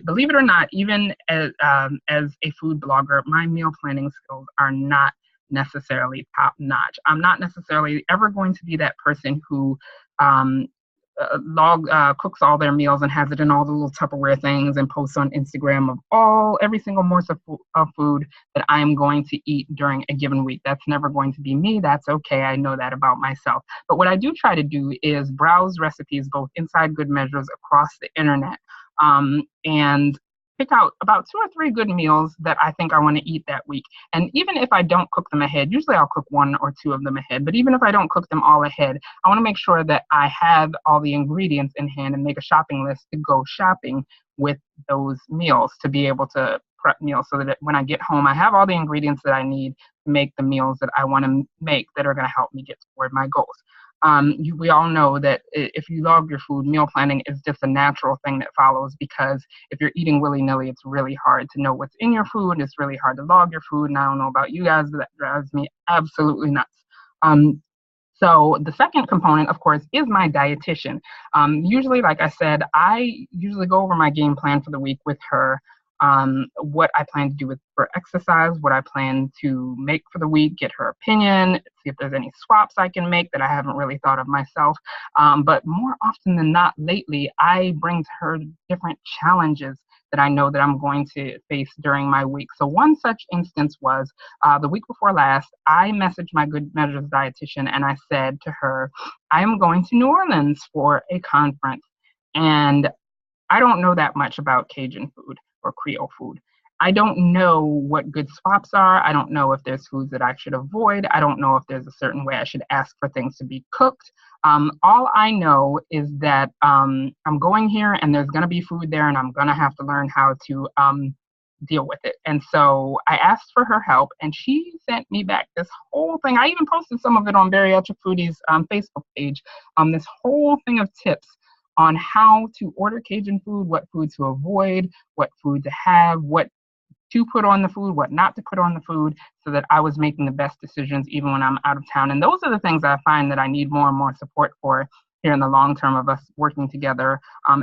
Believe it or not, even as a food blogger, my meal planning skills are not necessarily top notch. I'm not necessarily ever going to be that person who cooks all their meals and has it in all the little Tupperware things and posts on Instagram of every single morsel of food that I'm going to eat during a given week. That's never going to be me. That's okay. I know that about myself. But what I do try to do is browse recipes both inside Good Measures across the internet, and pick out about 2 or 3 good meals that I think I want to eat that week. And even if I don't cook them ahead, usually I'll cook 1 or 2 of them ahead, but even if I don't cook them all ahead, I want to make sure that I have all the ingredients in hand and make a shopping list to go shopping with those meals, to be able to prep meals so that when I get home, I have all the ingredients that I need to make the meals that I want to make that are going to help me get toward my goals. We all know that if you log your food, meal planning is just a natural thing that follows, because if you're eating willy-nilly, it's really hard to know what's in your food. It's really hard to log your food. And I don't know about you guys, but that drives me absolutely nuts. So the second component, of course, is my dietitian. Usually, like I said, I usually go over my game plan for the week with her. What I plan to do for exercise, what I plan to make for the week, get her opinion, see if there's any swaps I can make that I haven't really thought of myself. But more often than not, lately, I bring to her different challenges that I know that I'm going to face during my week. So one such instance was the week before last, I messaged my Good Measures dietitian and I said to her, I'm going to New Orleans for a conference, and I don't know that much about Cajun food or Creole food. I don't know what good swaps are. I don't know if there's foods that I should avoid. I don't know if there's a certain way I should ask for things to be cooked. All I know is that I'm going here and there's going to be food there, and I'm going to have to learn how to deal with it. And so I asked for her help, and she sent me back this whole thing. I even posted some of it on Bariatric Foodie's Facebook page, this whole thing of tips on how to order Cajun food, what food to avoid, what food to have, what to put on the food, what not to put on the food, so that I was making the best decisions even when I'm out of town. And those are the things I find that I need more and more support for here in the long term of us working together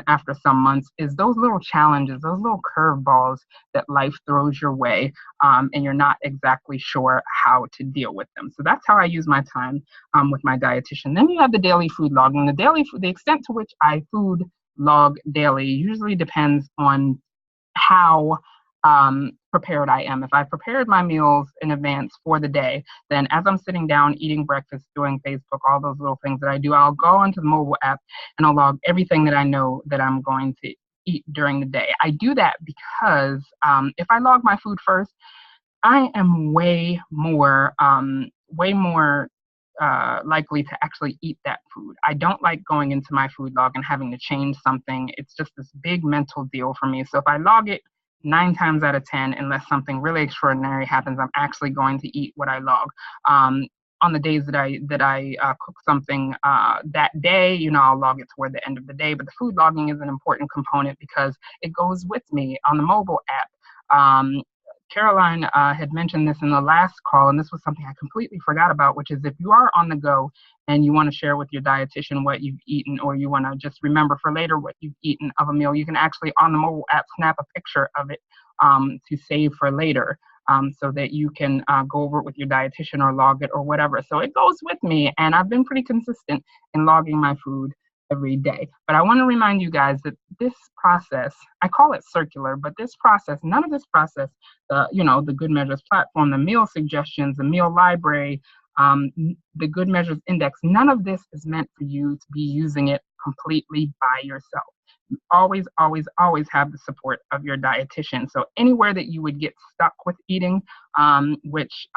after some months, is those little challenges, those little curveballs that life throws your way, and you're not exactly sure how to deal with them. So that's how I use my time with my dietitian. Then you have the daily food logging. The extent to which I food log daily usually depends on how prepared I am. If I've prepared my meals in advance for the day, then as I'm sitting down, eating breakfast, doing Facebook, all those little things that I do, I'll go into the mobile app and I'll log everything that I know that I'm going to eat during the day. I do that because if I log my food first, I am way more likely to actually eat that food. I don't like going into my food log and having to change something. It's just this big mental deal for me. So if I log it, 9 times out of 10, unless something really extraordinary happens, I'm actually going to eat what I log. On the days that I cook something that day, I'll log it toward the end of the day. But the food logging is an important component because it goes with me on the mobile app. Caroline had mentioned this in the last call, and this was something I completely forgot about, which is if you are on the go and you want to share with your dietitian what you've eaten, or you want to just remember for later what you've eaten of a meal, you can actually on the mobile app snap a picture of it to save for later, so that you can go over it with your dietitian or log it or whatever. So it goes with me, and I've been pretty consistent in logging my food every day. But I want to remind you guys that this process, I call it circular, but this process, none of this process, the Good Measures platform, the meal suggestions, the meal library, the Good Measures index, none of this is meant for you to be using it completely by yourself. always, always, always have the support of your dietitian. So anywhere that you would get stuck with eating, which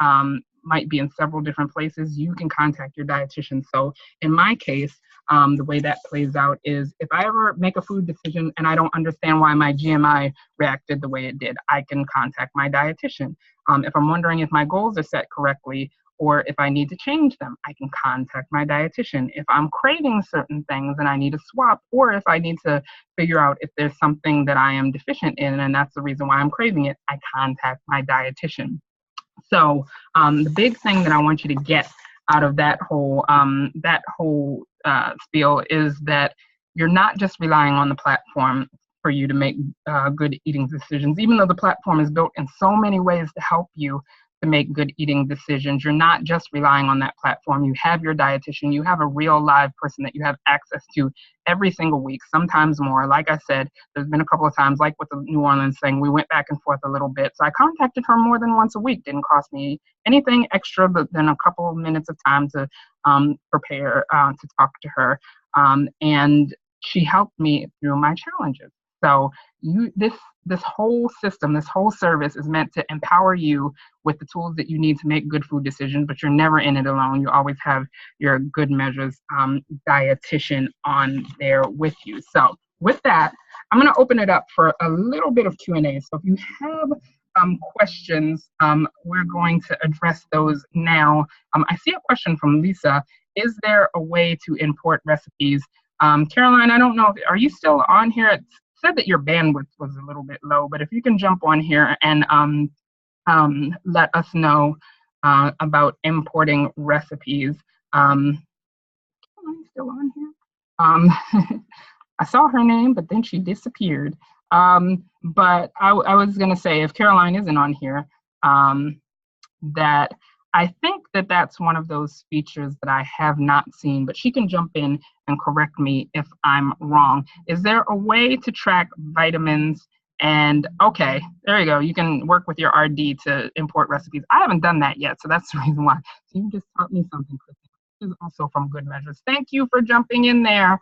might be in several different places, you can contact your dietitian. So in my case, the way that plays out is if I ever make a food decision and I don't understand why my GMI reacted the way it did, I can contact my dietitian. If I'm wondering if my goals are set correctly, or if I need to change them, I can contact my dietitian. If I'm craving certain things and I need to swap, or if I need to figure out if there's something that I am deficient in and that's the reason why I'm craving it, I contact my dietitian. So the big thing that I want you to get out of that whole spiel is that you're not just relying on the platform for you to make good eating decisions. Even though the platform is built in so many ways to help you to make good eating decisions, you're not just relying on that platform. You have your dietitian, you have a real live person that you have access to every single week, sometimes more. Like I said, there's been a couple of times, like with the New Orleans thing, we went back and forth a little bit. So I contacted her more than once a week. Didn't cost me anything extra, but then a couple of minutes of time to prepare to talk to her. And she helped me through my challenges. So this whole system, this whole service is meant to empower you with the tools that you need to make good food decisions, but you're never in it alone. You always have your Good Measures dietitian on there with you. So with that, I'm going to open it up for a little bit of Q&A. So if you have questions, we're going to address those now. I see a question from Lisa. Is there a way to import recipes? Caroline, I don't know, are you still on here? It said that your bandwidth was a little bit low, but if you can jump on here and let us know about importing recipes. Am I still on here? I saw her name, but then she disappeared. But I was going to say, if Caroline isn't on here, that I think that that's one of those features that I have not seen, but she can jump in and correct me if I'm wrong. Is there a way to track vitamins? And okay, there you go. You can work with your RD to import recipes. I haven't done that yet, so that's the reason why. So you just taught me something, Kristen. This is also from Good Measures. Thank you for jumping in there.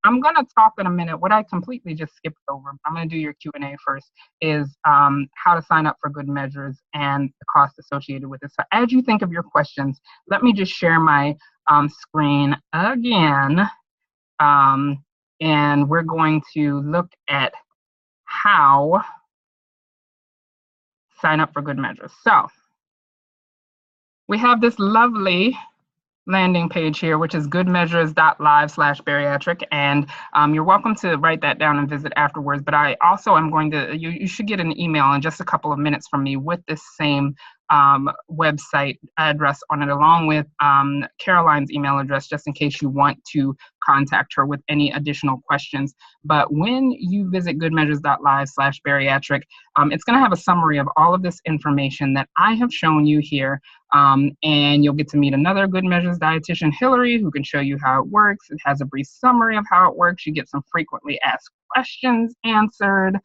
I'm going to talk in a minute. What I completely just skipped over, I'm going to do your Q&A first, is how to sign up for Good Measures and the cost associated with it. So as you think of your questions, let me just share my screen again. And we're going to look at how sign up for Good Measures. So we have this lovely landing page here, which is goodmeasures.live/bariatric. And you're welcome to write that down and visit afterwards. But I also am going to, you should get an email in just a couple of minutes from me with this same website address on it, along with Caroline's email address, just in case you want to contact her with any additional questions. But when you visit goodmeasures.live/bariatric, it's going to have a summary of all of this information that I have shown you here. And you'll get to meet another Good Measures dietitian, Hillary, who can show you how it works. It has a brief summary of how it works. You get some frequently asked questions answered.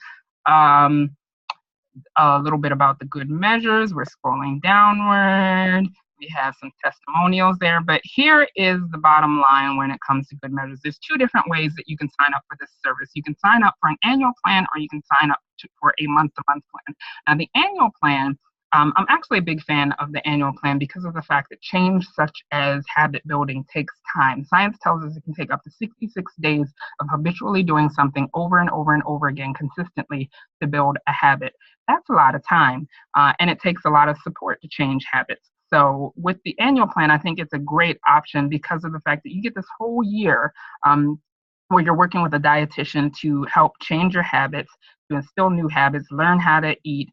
A little bit about the Good Measures. We're scrolling downward. We have some testimonials there, but here is the bottom line when it comes to Good Measures. There's two different ways that you can sign up for this service. You can sign up for an annual plan, or you can sign up for a month-to-month plan. Now, the annual plan, I'm actually a big fan of the annual plan because of the fact that change such as habit building takes time. Science tells us it can take up to 66 days of habitually doing something over and over and over again consistently to build a habit. That's a lot of time, and it takes a lot of support to change habits. So with the annual plan, I think it's a great option because of the fact that you get this whole year where you're working with a dietitian to help change your habits, to instill new habits, learn how to eat,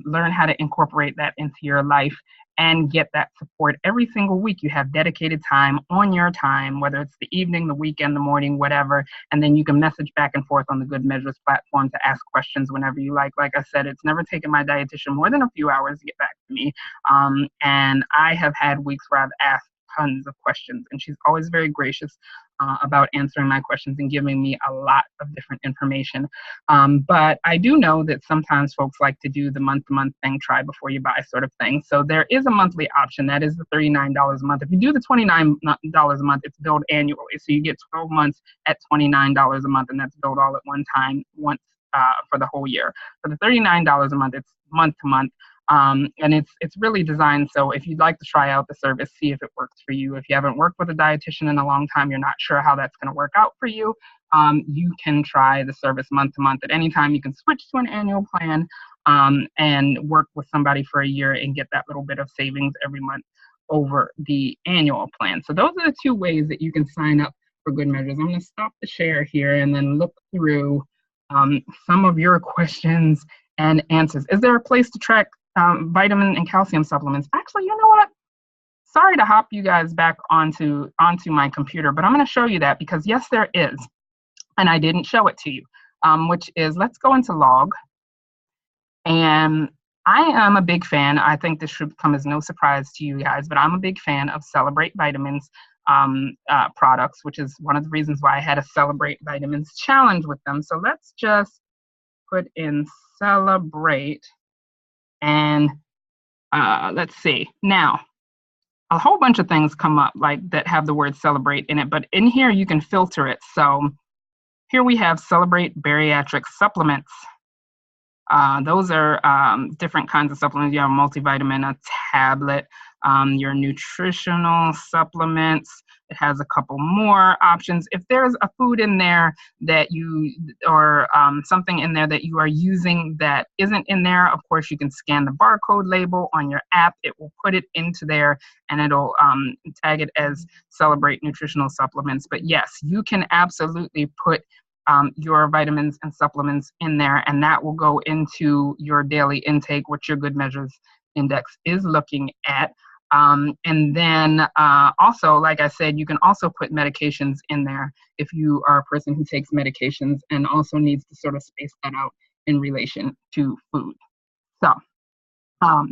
learn how to incorporate that into your life, and get that support every single week. You have dedicated time on your time, whether it's the evening, the weekend, the morning, whatever, and then you can message back and forth on the Good Measures platform to ask questions whenever you like. Like I said, it's never taken my dietitian more than a few hours to get back to me, and I have had weeks where I've asked tons of questions, and she's always very gracious about answering my questions and giving me a lot of different information. But I do know that sometimes folks like to do the month-to-month thing, try before you buy sort of thing. So there is a monthly option. That is the $39 a month. If you do the $29 a month, it's billed annually. So you get 12 months at $29 a month, and that's billed all at one time, once for the whole year. For the $39 a month, it's month-to-month. And it's really designed so if you'd like to try out the service, see if it works for you. If you haven't worked with a dietitian in a long time, you're not sure how that's going to work out for you, you can try the service month to month. At any time, you can switch to an annual plan and work with somebody for a year and get that little bit of savings every month over the annual plan. So those are the two ways that you can sign up for Good Measures. I'm going to stop the share here and then look through some of your questions and answers. Is there a place to track vitamin and calcium supplements? Actually, you know what? Sorry to hop you guys back onto my computer, but I'm going to show you that because yes, there is. And I didn't show it to you, which is, let's go into log. And I am a big fan. I think this should come as no surprise to you guys, but I'm a big fan of Celebrate Vitamins products, which is one of the reasons why I had a Celebrate Vitamins challenge with them. So let's just put in Celebrate. And let's see. Now, a whole bunch of things come up like that have the word Celebrate in it, but in here you can filter it. So here we have Celebrate Bariatric Supplements. Those are different kinds of supplements. You have a multivitamin, a tablet, your nutritional supplements. It has a couple more options. If there's a food in there that or something in there that you are using that isn't in there, of course, you can scan the barcode label on your app. It will put it into there and it'll tag it as Celebrate Nutritional Supplements. But yes, you can absolutely put your vitamins and supplements in there, and that will go into your daily intake, which your Good Measures Index is looking at. And then also, like I said, you can also put medications in there if you are a person who takes medications and also needs to sort of space that out in relation to food. So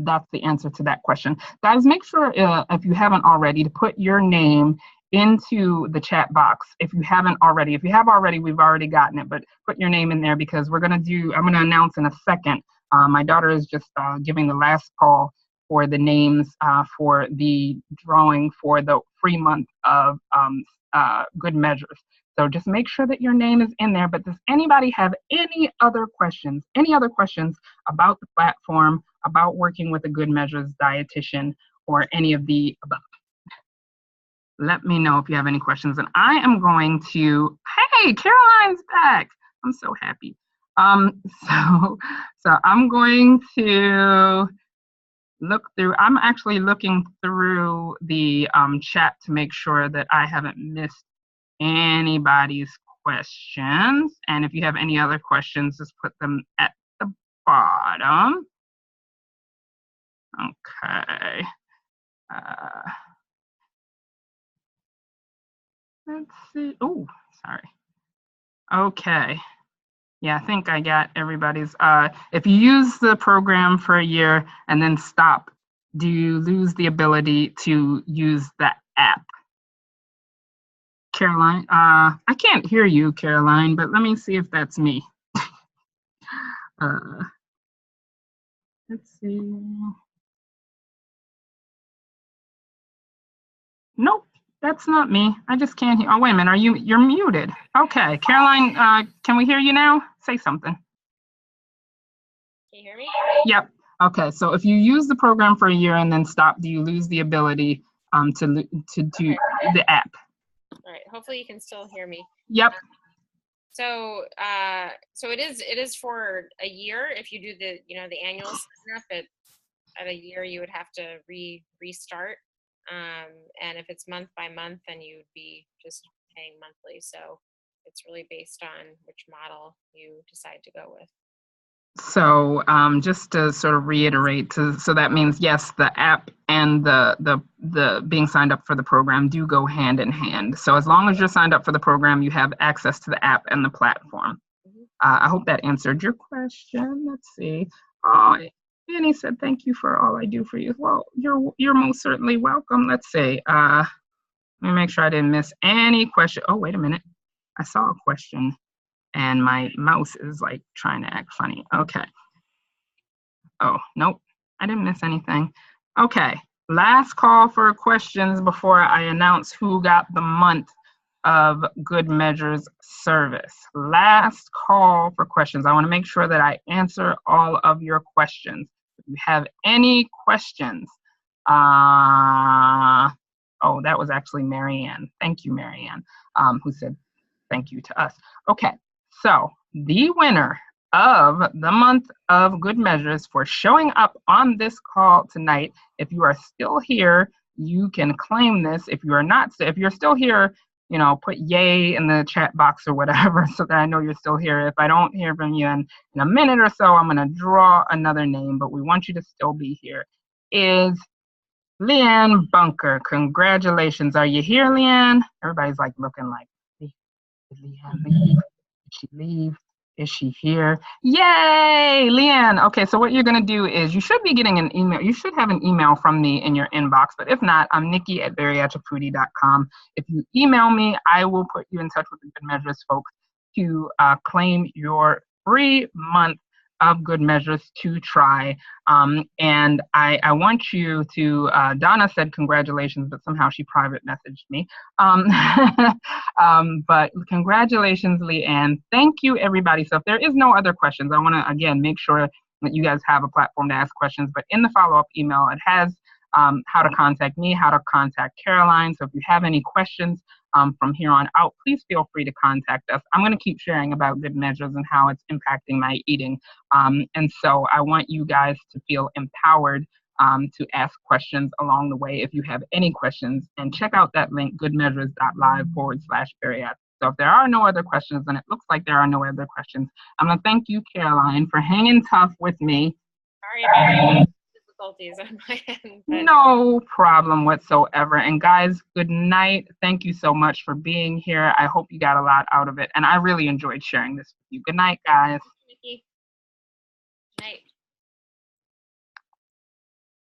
that's the answer to that question. Guys, make sure if you haven't already to put your name into the chat box. If you haven't already, if you have already, we've already gotten it, but put your name in there because I'm going to announce in a second. My daughter is just giving the last call for the names for the drawing for the free month of Good Measures. So just make sure that your name is in there. But does anybody have any other questions about the platform, about working with a Good Measures dietitian, or any of the above? Let me know if you have any questions. And I am going to, hey, Caroline's back. I'm so happy. So I'm going to look through, I'm actually looking through the chat to make sure that I haven't missed anybody's questions. And if you have any other questions, just put them at the bottom. Okay. Let's see. Oh, sorry. Okay. Yeah, I think I got everybody's. If you use the program for a year and then stop, do you lose the ability to use the app? Caroline, I can't hear you, Caroline, but let me see if that's me. Let's see. Nope. That's not me. I just can't hear. Oh, wait a minute. You're muted. Okay. Caroline, can we hear you now? Say something. Can you hear me? Yep. Okay. So if you use the program for a year and then stop, do you lose the ability to do the app? All right. Hopefully you can still hear me. Yep. So it is for a year. If you do the annual sign up at a year, you would have to restart. And if it's month by month, then you would be just paying monthly. So it's really based on which model you decide to go with. So just to sort of reiterate, so that means, yes, the app and the being signed up for the program do go hand in hand. So as long as you're signed up for the program, you have access to the app and the platform. Mm-hmm. I hope that answered your question. Let's see. Annie said, thank you for all I do for you. Well, you're most certainly welcome. Let's see. Let me make sure I didn't miss any question. Oh, wait a minute. I saw a question and my mouse is like trying to act funny. Okay. Oh, nope. I didn't miss anything. Okay. Last call for questions before I announce who got the month of Good Measures service. Last call for questions. I want to make sure that I answer all of your questions. If you have any questions, oh, that was actually Marianne. Thank you, Marianne, who said thank you to us. Okay, so the winner of the month of Good Measures for showing up on this call tonight. If you are still here, you can claim this. If you are not, if you're still here, you know, put yay in the chat box or whatever so that I know you're still here. If I don't hear from you in a minute or so, I'm going to draw another name, but we want you to still be here. Is Leanne Bunker. Congratulations. Are you here, Leanne? Everybody's like looking like, did Leanne leave? Did she leave? Is she here? Yay, Leanne. Okay, so what you're going to do is you should be getting an email. You should have an email from me in your inbox, but if not, I'm Nikki at bariatric-foodie.com. If you email me, I will put you in touch with the Good Measures folks to claim your free month of Good Measures to try. And I want you to, Donna said congratulations, but somehow she private messaged me. But congratulations, Leanne. Thank you, everybody. So if there is no other questions, I want to, again, make sure that you guys have a platform to ask questions. But in the follow-up email, it has how to contact me, how to contact Caroline. So if you have any questions from here on out, please feel free to contact us. I'm going to keep sharing about Good Measures and how it's impacting my eating. And so I want you guys to feel empowered to ask questions along the way if you have any questions. And check out that link, goodmeasures.live/bariatric. So if there are no other questions, and it looks like there are no other questions, I'm going to thank you, Caroline, for hanging tough with me. Sorry about difficulties on my end. No problem whatsoever. And guys, good night. Thank you so much for being here. I hope you got a lot out of it. And I really enjoyed sharing this with you. Good night, guys. Nikki. Night.